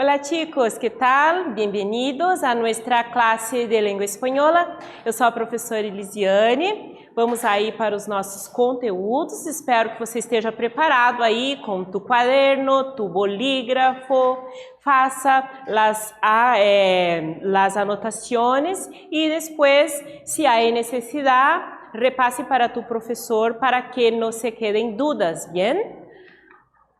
Hola chicos, ¿qué tal? Bienvenidos a nuestra clase de língua espanhola. Eu sou a professora Elisiane. Vamos aí para os nossos conteúdos. Espero que você esteja preparado aí com tu quaderno, tu bolígrafo. Faça las anotaciones y después, si hay necesidad, repasse para tu professor para que no se queden dudas, ¿bien?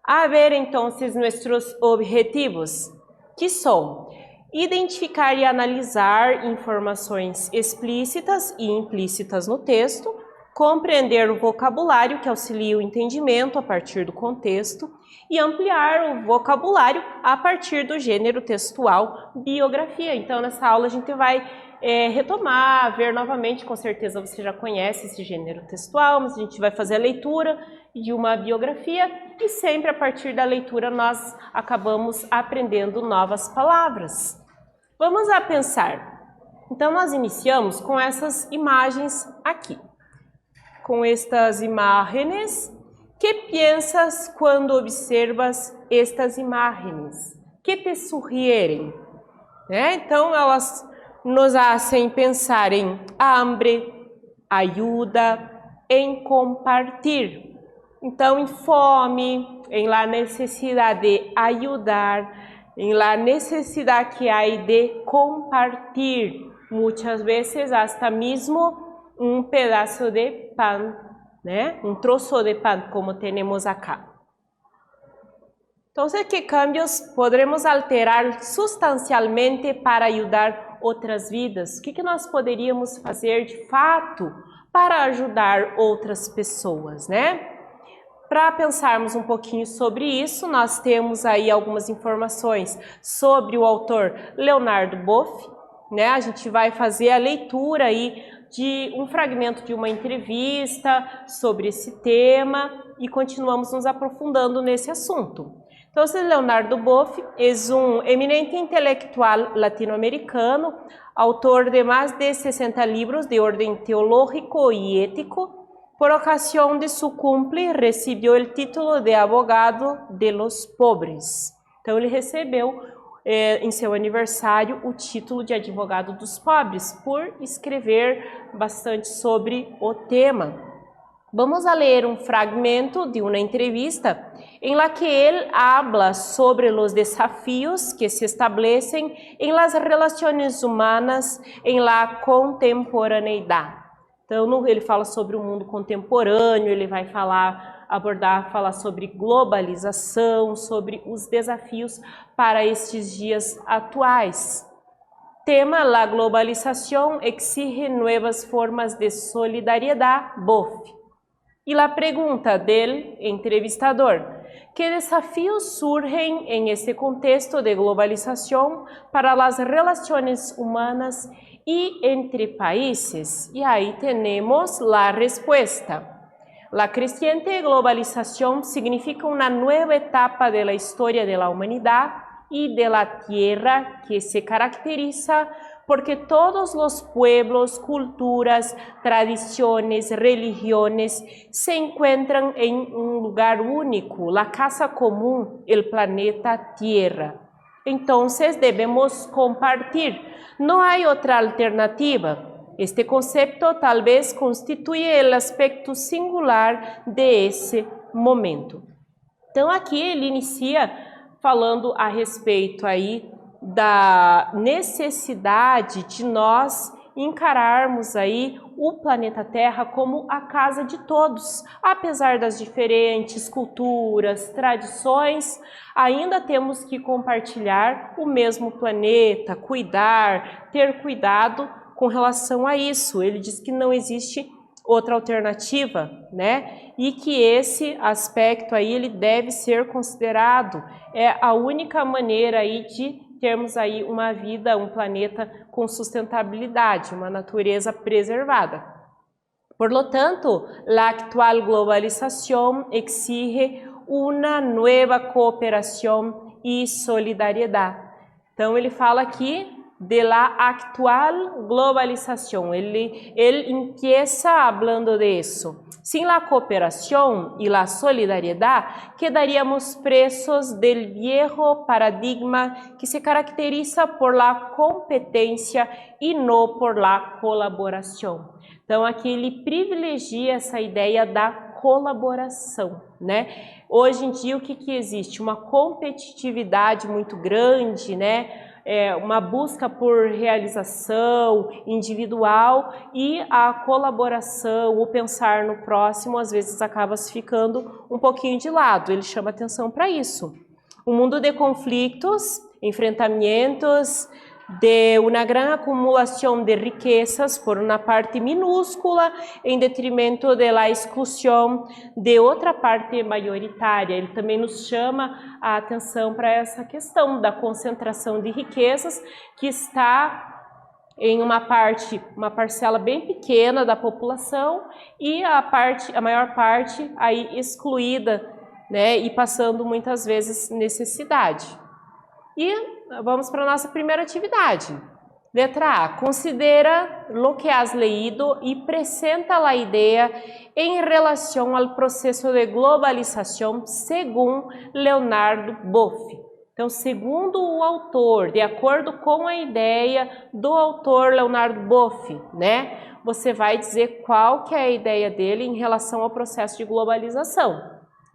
A ver, então, nossos objetivos, que são identificar e analisar informações explícitas e implícitas no texto, compreender o vocabulário que auxilia o entendimento a partir do contexto e ampliar o vocabulário a partir do gênero textual biografia. Então, nessa aula a gente vai retomar, ver novamente, com certeza você já conhece esse gênero textual, mas a gente vai fazer a leitura de uma biografia e sempre a partir da leitura nós acabamos aprendendo novas palavras. Vamos a pensar. Então nós iniciamos com essas imagens aqui. Com estas imagens, que piensas quando observas estas imagens? Que te sugerem? Então elas nos fazem pensar em hambre, ajuda, em compartilhar. Então, em fome, em la necessidade de ajudar, em la necessidade que há de compartilhar, muitas vezes hasta mesmo um pedaço de pão, um troço de pão, como temos acá. Então, que cambios podemos alterar substancialmente para ajudar outras vidas? O que nós poderíamos fazer de fato para ajudar outras pessoas, Para pensarmos um pouquinho sobre isso, nós temos aí algumas informações sobre o autor Leonardo Boff, A gente vai fazer a leitura aí de um fragmento de uma entrevista sobre esse tema e continuamos nos aprofundando nesse assunto. Então, Leonardo Boff é um eminente intelectual latino-americano, autor de mais de 60 livros de ordem teológico e ético. Por ocasión de su cumple, recibió el título de abogado de los pobres. Então, ele recebeu, em seu aniversário, o título de advogado dos pobres, por escrever bastante sobre o tema. Vamos a ler um fragmento de uma entrevista em la que ele habla sobre los desafíos que se establecen en las relaciones humanas en la contemporaneidad. Então, ele fala sobre o mundo contemporâneo, ele vai falar sobre globalização, sobre os desafios para estes dias atuais. Tema: la globalización exige nuevas formas de solidariedad, Boff. E a pergunta del entrevistador: ¿qué desafíos surgen en este contexto de globalización para las relaciones humanas y entre países? Y ahí tenemos la respuesta. La creciente globalización significa una nueva etapa de la historia de la humanidad y de la Tierra que se caracteriza porque todos los pueblos, culturas, tradiciones, religiones se encuentran en un lugar único, la casa común, el planeta Tierra. Entonces debemos compartir. No hay otra alternativa. Este concepto tal vez constituye el aspecto singular de esse momento. Então aqui ele inicia falando a respeito aí da necessidade de nós encararmos aí o planeta Terra como a casa de todos. Apesar das diferentes culturas, tradições, ainda temos que compartilhar o mesmo planeta, cuidar, ter cuidado com relação a isso. Ele diz que não existe outra alternativa, E que esse aspecto aí ele deve ser considerado. É a única maneira aí de termos aí uma vida, um planeta com sustentabilidade, uma natureza preservada. Por lo tanto, la actual globalización exige una nueva cooperación y solidariedad. Então ele fala aqui, de la actual globalización. Él empieza hablando de eso. Sin la cooperación y la solidaridad, quedaríamos presos del viejo paradigma que se caracteriza por la competencia e não por la colaboração. Então, aqui ele privilegia essa ideia da colaboração, né? Hoje em dia, o que existe? Uma competitividade muito grande, né? Uma busca por realização individual e a colaboração, o pensar no próximo, às vezes acaba se ficando um pouquinho de lado. Ele chama atenção para isso. Um mundo de conflitos, enfrentamentos, de uma grande acumulação de riquezas por uma parte minúscula em detrimento da exclusão de outra parte maioritária. Ele também nos chama a atenção para essa questão da concentração de riquezas que está em uma parcela bem pequena da população e a maior parte aí excluída, né, e passando muitas vezes necessidade. E vamos para a nossa primeira atividade. Letra A. Considera lo que has leído e apresenta a ideia em relação ao processo de globalização segundo Leonardo Boff. Então, segundo o autor, de acordo com a ideia do autor Leonardo Boff, né? Você vai dizer qual que é a ideia dele em relação ao processo de globalização,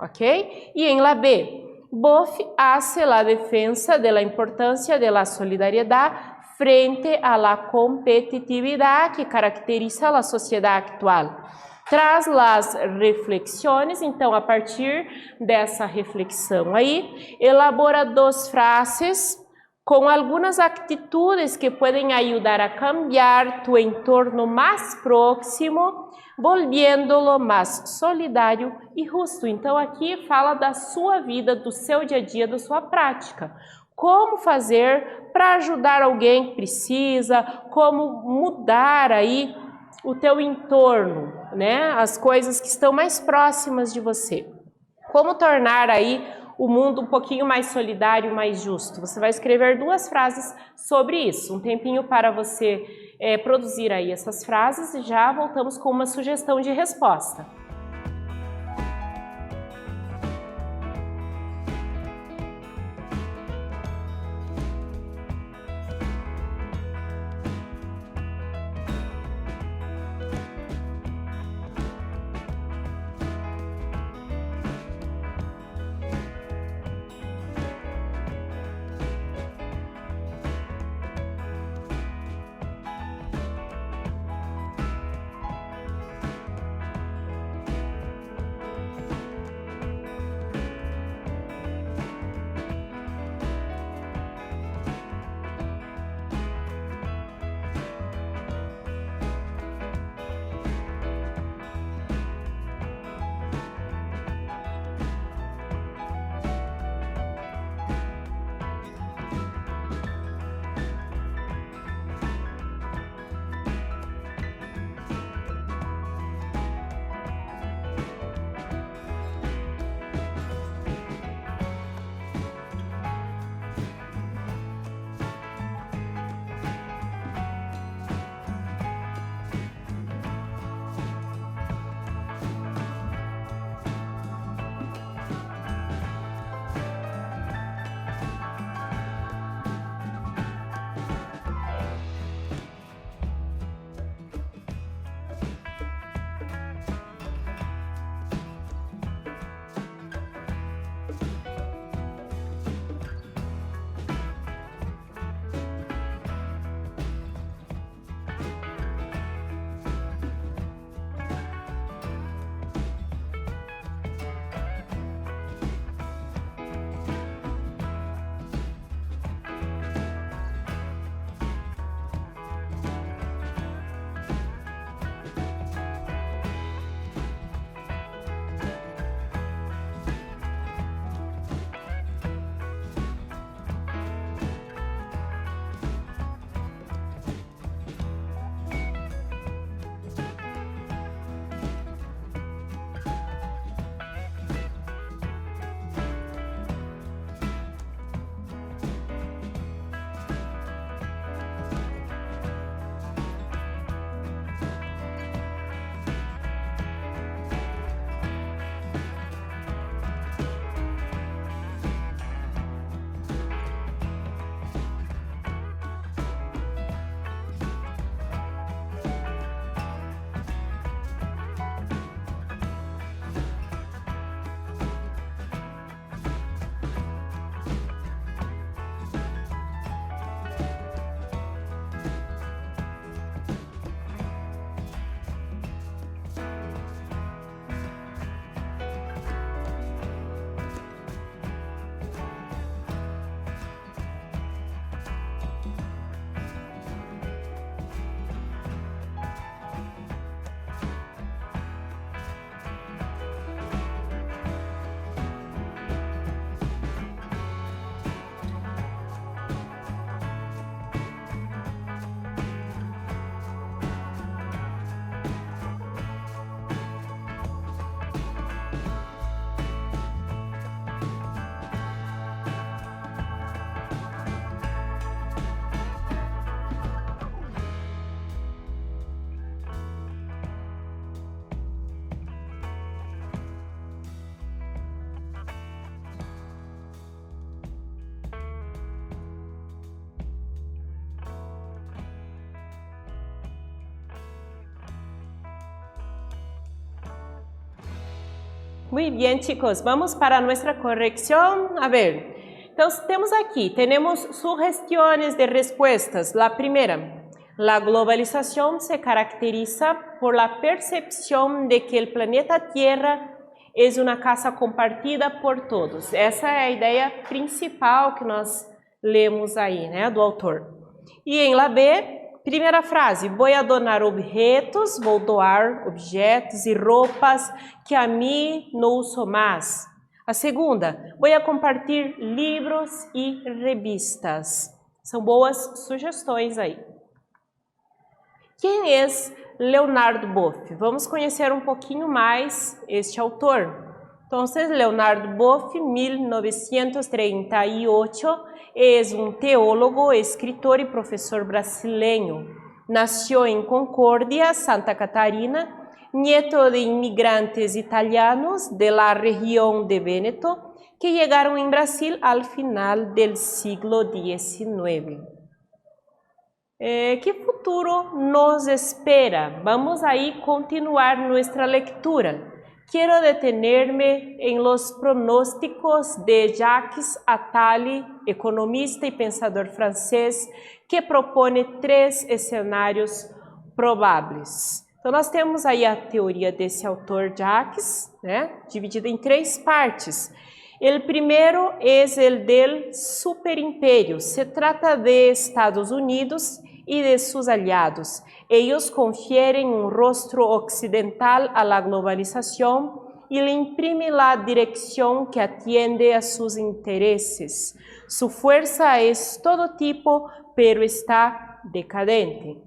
ok? E em la B. Boff hace la defensa de la importancia de la solidaridad frente a la competitividad que caracteriza la sociedad actual. Traz las reflexiones, então, a partir dessa reflexão aí, elabora 2 frases com algumas atitudes que podem ajudar a cambiar tu entorno mais próximo, volviendo-lo mais solidário e justo. Então, aqui fala da sua vida, do seu dia a dia, da sua prática. Como fazer para ajudar alguém que precisa, como mudar aí o teu entorno, né? As coisas que estão mais próximas de você. Como tornar aí o mundo um pouquinho mais solidário, mais justo. Você vai escrever 2 frases sobre isso. Um tempinho para você produzir aí essas frases e já voltamos com uma sugestão de resposta. Muy bien, chicos. Vamos para nuestra corrección. A ver, entonces tenemos aquí, tenemos sugestiones de respuestas. La primera, la globalización se caracteriza por la percepción de que el planeta Tierra es una casa compartida por todos. Essa é a ideia principal que nós lemos aí, né, do autor. E em la B, primeira frase, vou donar objetos, vou doar objetos e roupas que a mim não uso mais. A segunda, vou compartilhar livros e revistas. São boas sugestões aí. Quem é Leonardo Boff? Vamos conhecer um pouquinho mais este autor. Então, Leonardo Boff, 1938, é um teólogo, escritor e professor brasileiro. Nasceu em Concórdia, Santa Catarina, nieto de inmigrantes italianos de la região de Veneto, que chegaram em Brasil ao final do siglo XIX. ¿Qué futuro nos espera? Vamos ahí continuar nuestra lectura. Quiero detenerme en los pronósticos de Jacques Attali, economista y pensador francés, que propone 3 escenarios probables. Então, nós temos aí a teoria desse autor Jacques, né, dividida em 3 partes. El primero es el del superimperio. Se trata de Estados Unidos y de sus aliados. Ellos confieren un rostro occidental a la globalización y le imprimen la dirección que atiende a sus intereses. Su fuerza es todo tipo, pero está decadente.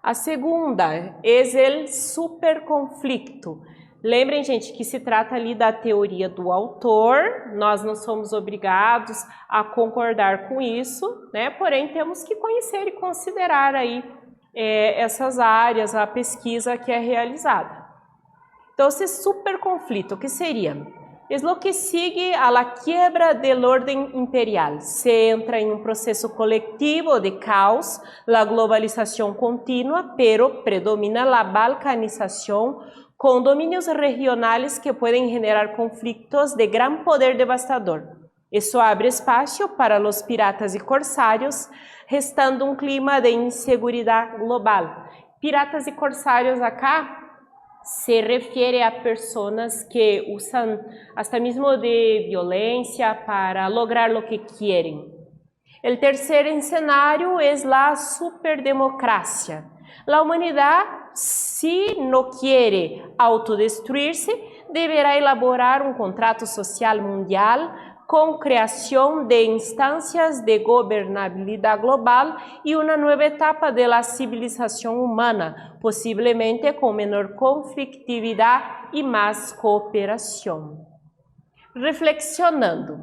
A segunda es el superconflicto. Lembrem, gente, que se trata ali da teoria do autor, nós não somos obrigados a concordar com isso, né? Porém, temos que conhecer e considerar aí essas áreas, a pesquisa que é realizada. Então, esse superconflito, o que seria? Es lo que sigue a la quiebra del orden imperial. Se entra en un proceso colectivo de caos, la globalización continua, pero predomina la balcanización con dominios regionales que pueden generar conflictos de gran poder devastador. Eso abre espacio para los piratas y corsarios, restando un clima de inseguridad global. Piratas y corsarios acá se refiere a personas que usan hasta mismo de violencia para lograr lo que quieren. El tercer escenario es la superdemocracia. La humanidad, si no quiere autodestruirse, deberá elaborar un contrato social mundial con creación de instancias de gobernabilidad global y una nueva etapa de la civilización humana, posiblemente con menor conflictividad y más cooperación. Reflexionando,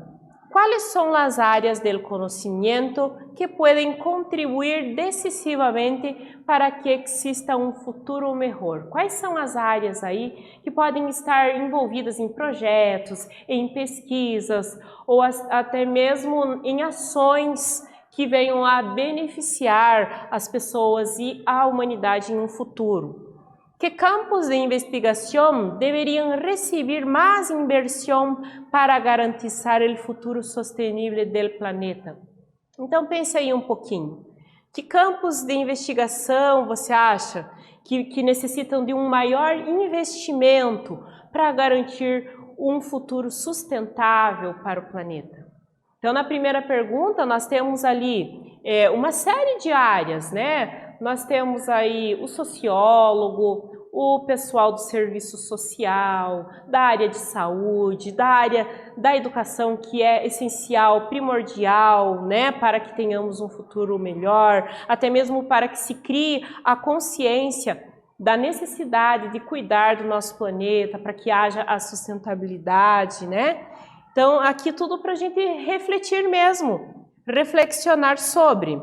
¿cuáles son las áreas del conocimiento que pueden contribuir decisivamente para que exista um futuro melhor? Quais são as áreas aí que podem estar envolvidas em projetos, em pesquisas ou até mesmo em ações que venham a beneficiar as pessoas e a humanidade em um futuro? Que campos de investigação deveriam receber mais inversão para garantizar o futuro sustentável do planeta? Então pense aí um pouquinho. Que campos de investigação você acha que necessitam de um maior investimento para garantir um futuro sustentável para o planeta? Então, na primeira pergunta, nós temos ali uma série de áreas, né? Nós temos aí o sociólogo, o pessoal do serviço social, da área de saúde, da área da educação, que é essencial, primordial, né, para que tenhamos um futuro melhor, até mesmo para que se crie a consciência da necessidade de cuidar do nosso planeta, para que haja a sustentabilidade, né? Então, aqui tudo para a gente refletir mesmo, reflexionar sobre.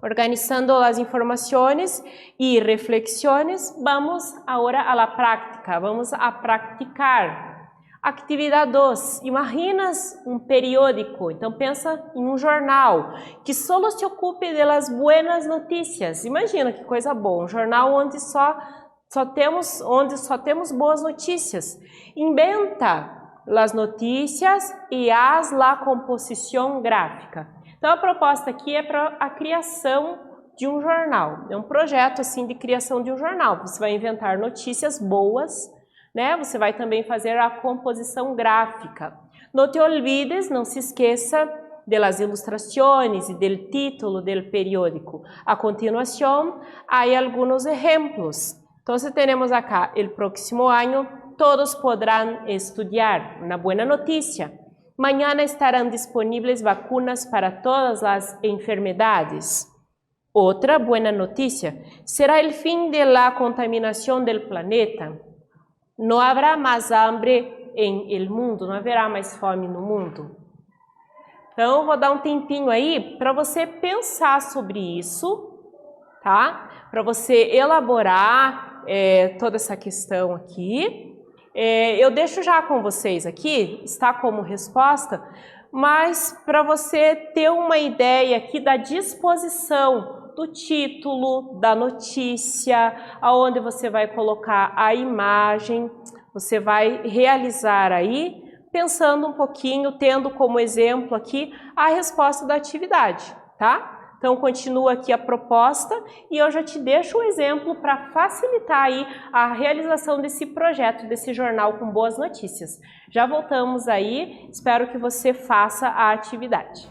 Organizando as informações e reflexões, vamos agora à la prática, vamos a praticar. Atividade 2, imaginas um periódico, então pensa em um jornal que só se ocupe das buenas notícias. Imagina que coisa boa, um jornal onde só onde só temos boas notícias. Inventa as notícias e haz a composição gráfica. Então a proposta aqui é para a criação de um jornal. É um projeto assim de criação de um jornal. Você vai inventar notícias boas, né? Você vai também fazer a composição gráfica. Não te olvides, não se esqueça de las ilustraciones y del título del periódico. A continuación hay algunos ejemplos. Entonces tenemos acá, el próximo año todos podrán estudiar. Una buena noticia. Mañana estarán disponibles vacunas para todas las enfermedades. Otra buena noticia. Será el fin de la contaminación del planeta. No habrá más hambre en el mundo, não haverá mais fome no mundo. Então, eu vou dar um tempinho aí para você pensar sobre isso, tá? Para você elaborar toda essa questão aqui. Eu deixo já com vocês aqui, está como resposta, mas para você ter uma ideia aqui da disposição do título, da notícia, aonde você vai colocar a imagem, você vai realizar aí, pensando um pouquinho, tendo como exemplo aqui a resposta da atividade, tá? Então, continua aqui a proposta e eu já te deixo um exemplo para facilitar aí a realização desse projeto, desse jornal com boas notícias. Já voltamos aí, espero que você faça a atividade.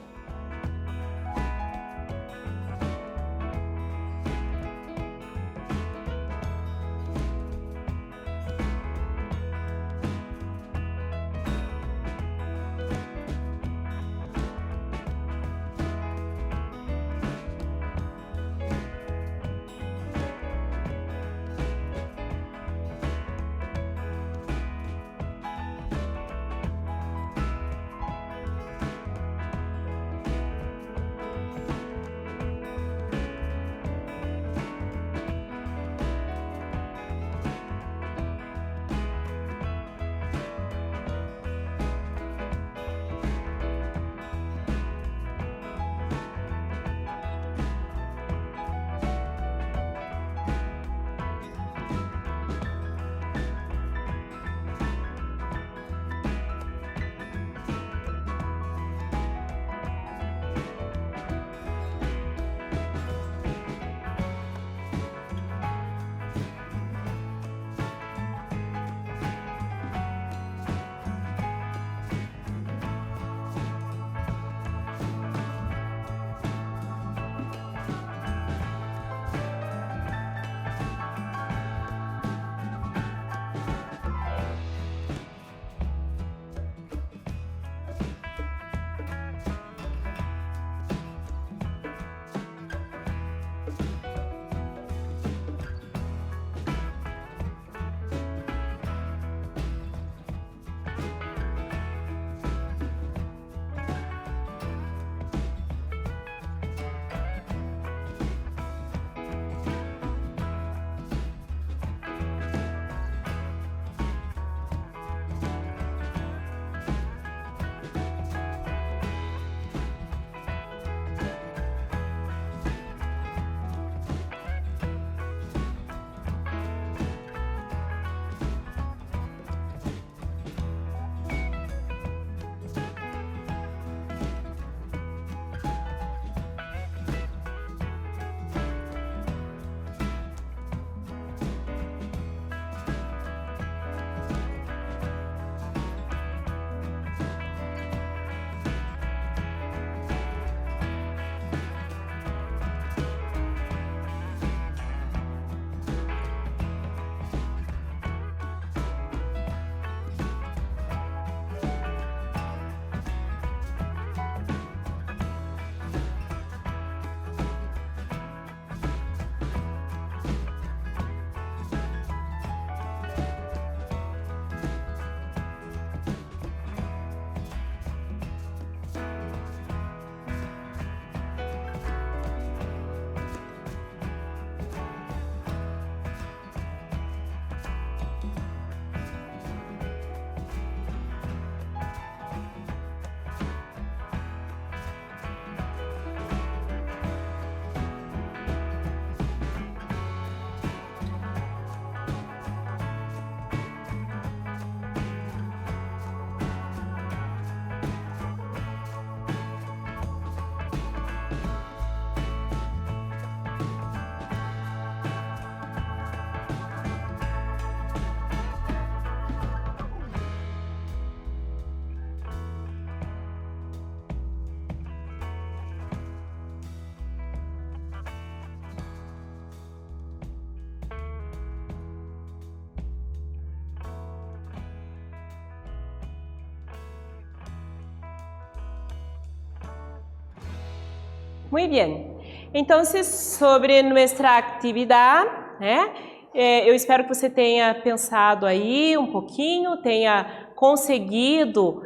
Muy bien. Entonces, sobre nuestra actividad, né? Eu espero que você tenha pensado aí um pouquinho, tenha conseguido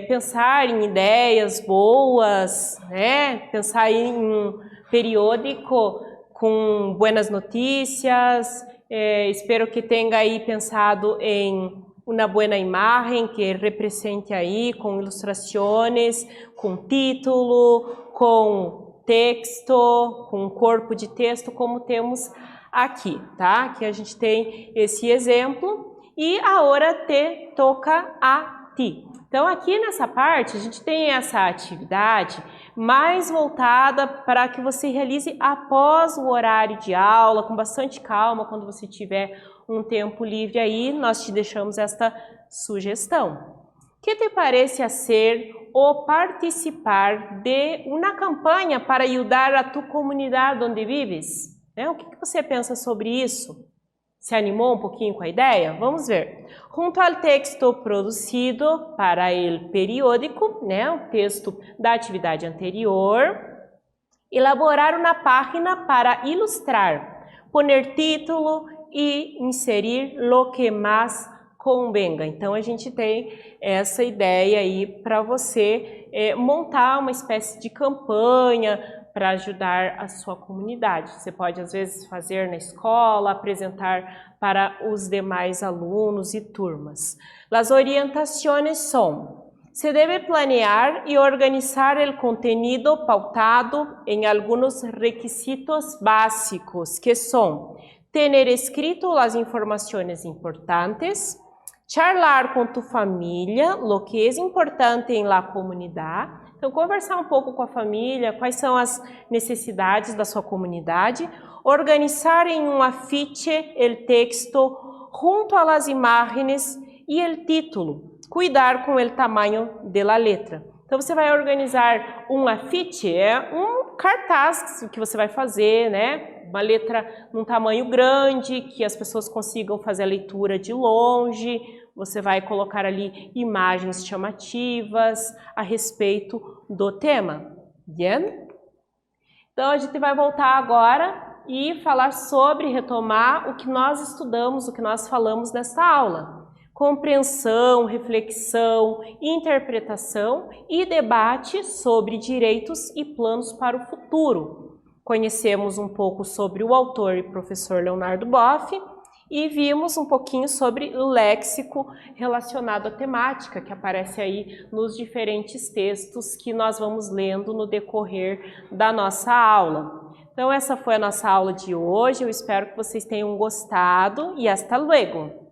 pensar em ideias boas, né? Pensar em um periódico com buenas notícias. Espero que tenha aí pensado em uma boa imagem que represente aí com ilustrações, com título, com texto, com corpo de texto, como temos aqui, tá? Aqui a gente tem esse exemplo e agora te toca a ti. Então aqui nessa parte a gente tem essa atividade mais voltada para que você realize após o horário de aula, com bastante calma, quando você tiver um tempo livre aí, nós te deixamos esta sugestão. Que te parece hacer ou participar de uma campanha para ajudar a tu comunidade onde vives? O que você pensa sobre isso? Se animou um pouquinho com a ideia? Vamos ver. Junto ao texto produzido para o periódico, né, o texto da atividade anterior, elaborar uma página para ilustrar, poner título e inserir lo que mais convenga. Então a gente tem essa ideia aí para você montar uma espécie de campanha para ajudar a sua comunidade. Você pode às vezes fazer na escola, apresentar para os demais alunos e turmas. As orientações são: se deve planear e organizar o conteúdo pautado em alguns requisitos básicos, que são ter escrito as informações importantes, charlar com tu família, lo que é importante em la comunidade. Então, conversar um pouco com a família, quais são as necessidades da sua comunidade, organizar em um afiche o texto junto a las imágenes e o título, cuidar com o tamanho da letra. Então, você vai organizar um afiche, um cartaz que você vai fazer, né? Uma letra num tamanho grande, que as pessoas consigam fazer a leitura de longe. Você vai colocar ali imagens chamativas a respeito do tema. Bien? Então, a gente vai voltar agora e falar sobre, retomar o que nós estudamos, o que nós falamos nesta aula. Compreensão, reflexão, interpretação e debate sobre direitos e planos para o futuro. Conhecemos um pouco sobre o autor e professor Leonardo Boff e vimos um pouquinho sobre o léxico relacionado à temática, que aparece aí nos diferentes textos que nós vamos lendo no decorrer da nossa aula. Então essa foi a nossa aula de hoje, eu espero que vocês tenham gostado e hasta luego!